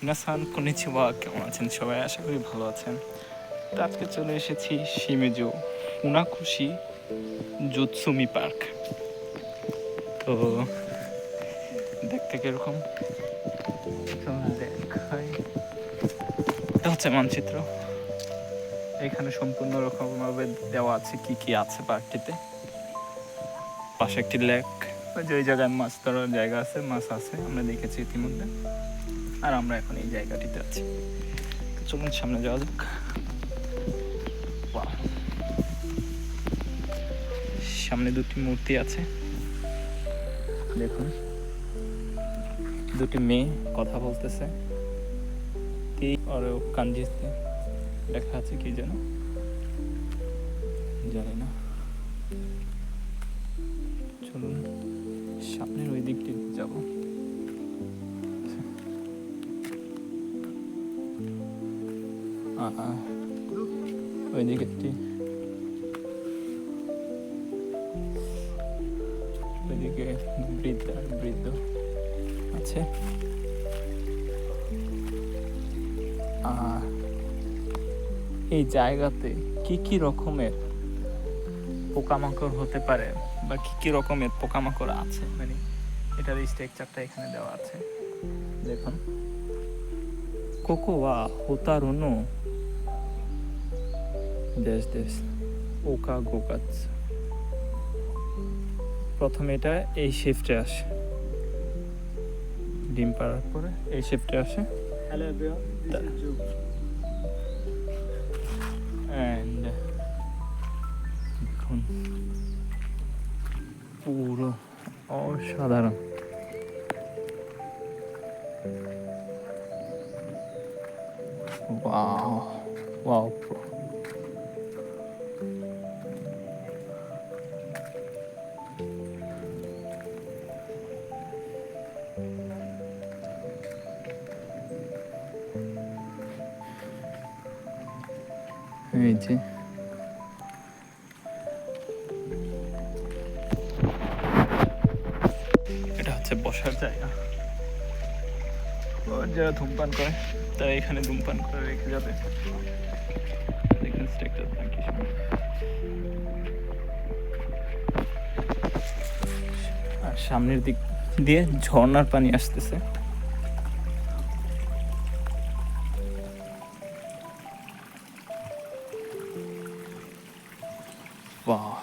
মিনাসান কনিচিওয়া, কেমন আছেন সবাই? আশা করি ভালো আছেন। তো আজকে চলে এসেছি শিমেজু ফুনাকোশি জুতসুমি পার্ক। তো দেখতে কিরকম দেখাই, এটা হচ্ছে মানচিত্র। এখানে সম্পূর্ণ রকমভাবে দেওয়া আছে কি কি আছে পার্কটিতে। পাশে একটি লেক, যে ওই জায়গায় মাছ ধরার জায়গা আছে, মাছ আছে, আমরা দেখেছি ইতিমধ্যে। আর আমরা এখন এই জায়গাটিতে আছি। তো চলুন সামনে যাওয়া যাক। Wow. সামনে দুটি মূর্তি আছে, দেখুন দুটি মেয়ে কথা বলতেছে। কি আর কাঞ্জিতে লেখা আছে কি যেন, জানি না। চলুন সামনের ওই দিকটি যাব। ওই দিকে একটি, ওইদিকে বৃদ্ধ আছে। আর এই জায়গাতে কি কি রকমের পোকামাকড় হতে পারে বা কি কি রকমের পোকামাকড় আছে, মানে এটার স্ট্রাকচারটা এখানে দেওয়া আছে। দেখুন, কোকো ওয়া হোতারুনো দেশ দেশ ওকা গোকাচ। প্রথমে এটা এই শিফটে আসে, ডিম পাড়ার পরে এই শিফটে আসে। Hello everyone, this is Joe. And দেখুন পুরো অসাধারণ। ওয়াও ওয়াও, এই যে এটা হচ্ছে বসার জায়গা। যারা ধূমপান করে তারা এখানে ধূমপান করে রেখে যাবে। দেখুন স্ট্রাকচার কি সুন্দর। আর সামনের দিক দিয়ে ঝর্ণার পানি আসতেছে। Wow.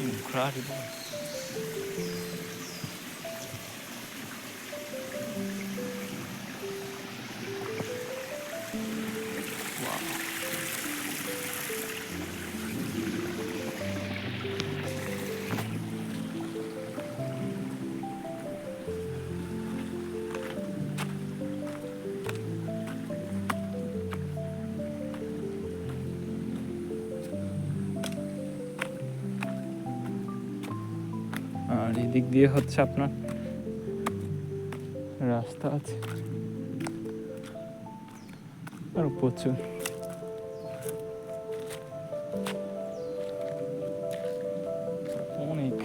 Incredible. Wow. আর এদিক দিয়ে হচ্ছে আপনার রাস্তা আছে, আর প্রচুর অনেক।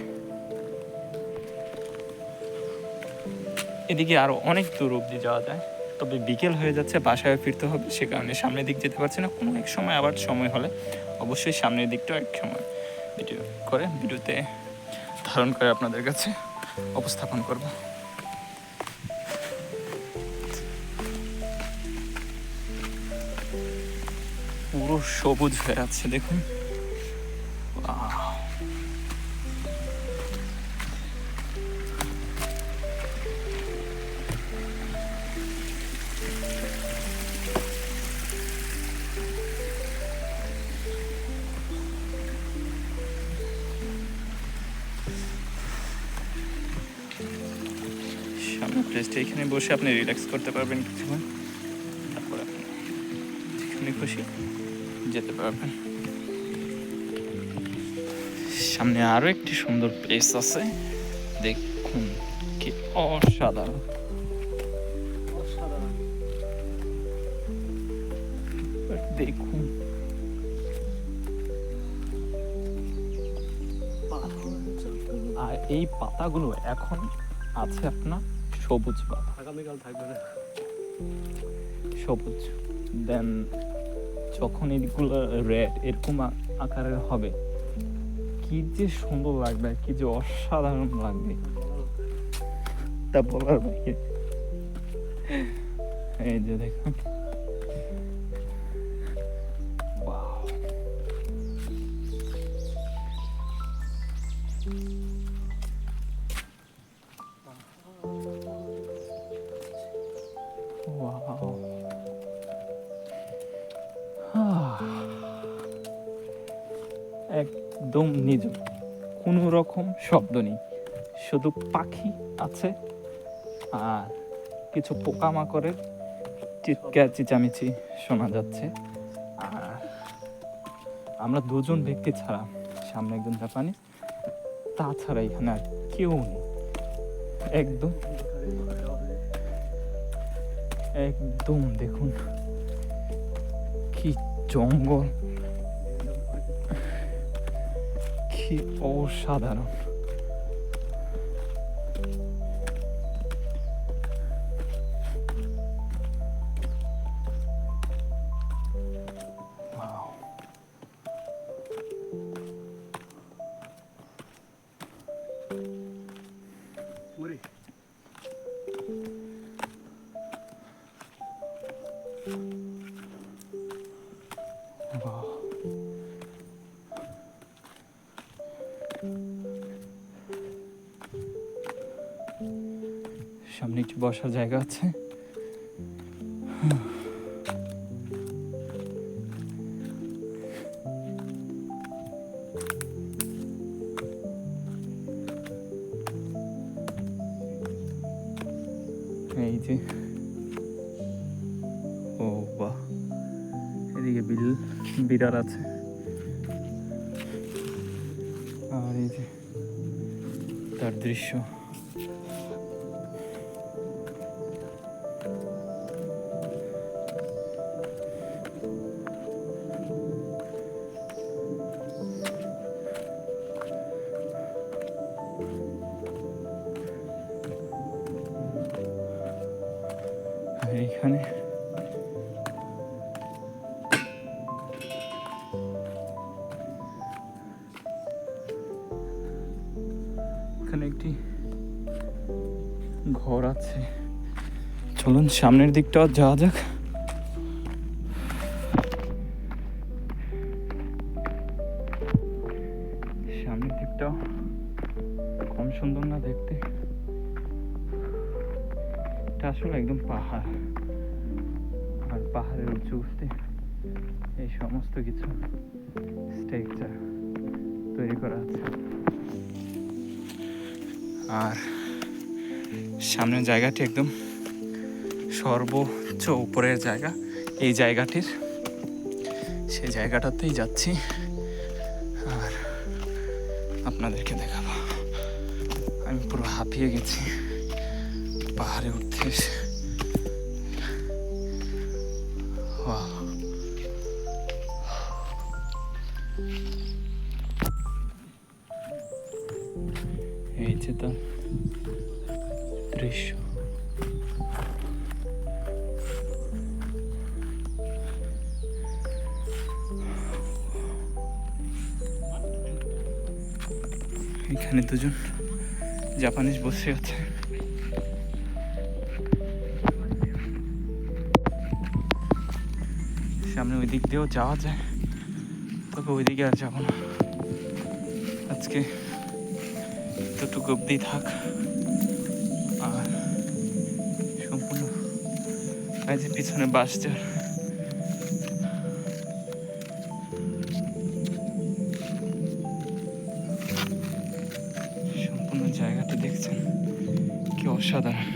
এদিকে আরো অনেক দূর অব্দি যাওয়া যায়, তবে বিকেল হয়ে যাচ্ছে, বাসায় ফিরতে হবে, সে কারণে সামনের দিক যেতে পারছি না। কোনো এক সময় আবার সময় হলে অবশ্যই সামনের দিকটাও এক সময় ভিডিওতে ধারণ করে আপনাদের কাছে উপস্থাপন করব। পুরো সবুজ হয়ে আছে, দেখুন। প্লেসটা এখানে বসে আপনি রিল্যাক্স করতে পারবেন কিছুক্ষণ, তারপরে আপনি যেখানে খুশি যেতে পারবেন। সামনে আরো একটি সুন্দর প্লেস আছে, দেখুন কি অসাধারণ। দেখুন আর এই পাতাগুলো এখন আছে আপনার সবুজ পাতা, আগামীকাল থাকবে না। সবুজ। দেন যখন এইগুলো রেড এরকম আকারের হবে, কি যে সুন্দর লাগবে, কি যে অসাধারণ লাগবে তা বলার বাইরে। এই যে দেখুন, Wow. Wow. একদম নিঝুম, কোনো রকম শব্দ নেই, শুধু পাখি আছে আর কিছু পোকামাকড়ের চিৎকার চেঁচামেচি শোনা যাচ্ছে। আর আমরা দুজন ব্যক্তি ছাড়া, সামনে একজন জাপানি, তাছাড়া এখানে আর কেউ নেই। একদম একদম দেখুন কি জঙ্গল, কি অসাধারণ। Wow. মুড়ি Wow. সামনে একটু বসার জায়গা আছে। এই যে, ও বাহ, এদিকে বিড়াল আছে। আর এই যে তার দৃশ্য, আর এখানে একটি ঘর আছে। চলুন সামনের দিকটা যাওয়া যাক। সামনের দিকটা কম সুন্দর না দেখতে? এটা আসলে একদম পাহাড়, আর পাহাড়ের উঁচু উঠতে এই সমস্ত কিছু স্ট্রাকচার তৈরি করা আছে। আর সামনের জায়গাটি একদম সর্বোচ্চ উপরের জায়গা, এই জায়গাটির, সেই জায়গাটাতেই যাচ্ছি আর আপনাদেরকে দেখাবো। আমি পুরো হাঁপিয়ে গেছি পাহাড়ে উঠতে এসে। Wow. এই যে তার দৃশ্য, এখানে দুজন জাপানিজ বসে আছে। সামনে ওই দিক দিয়েও যাওয়া যায়, তবে ওই দিকে আর যাবো না, আজকে এতটুকু অব্দি থাক। আর সম্পূর্ণ এই যে পিছনে বাঁশঝাড়, সম্পূর্ণ জায়গাটা দেখছেন কি অসাধারণ।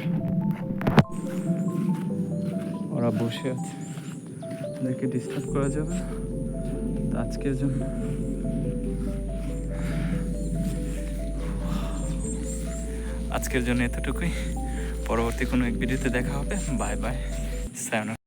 ওরা বসে আছে, ওদেরকে ডিস্টার্ব করা যাবে না। তো আজকের জন্য এতটুকুই। পরবর্তী কোনো এক ভিডিওতে দেখা হবে। Bye bye, সায়োনারা।